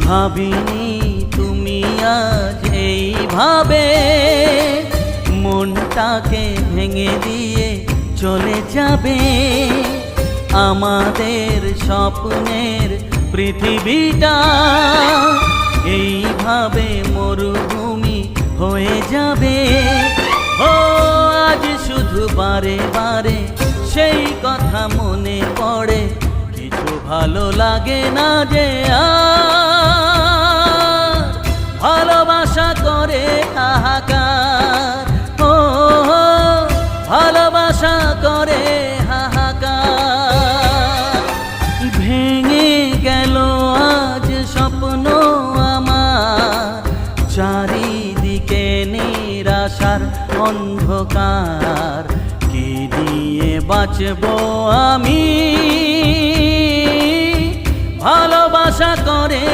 ভাবিনি তুমি আজ এইভাবে মনটাকে ভেঙে দিয়ে চলে যাবে। আমাদের স্বপ্নের পৃথিবীটা এইভাবে মরুভূমি হয়ে যাবে। ও আজ শুধু বারে বারে সেই কথা মনে পড়ে, কিছু ভালো লাগে না যে আর ভালোবাসা করে হাহাকার। ও ভালোবাসা করে হাহাকার। ভেঙে গেল আজ স্বপ্ন আমার, চারিদিকে নিরাশার অন্ধকার। কি দিয়ে বাঁচবো আমি, ভালোবাসা করে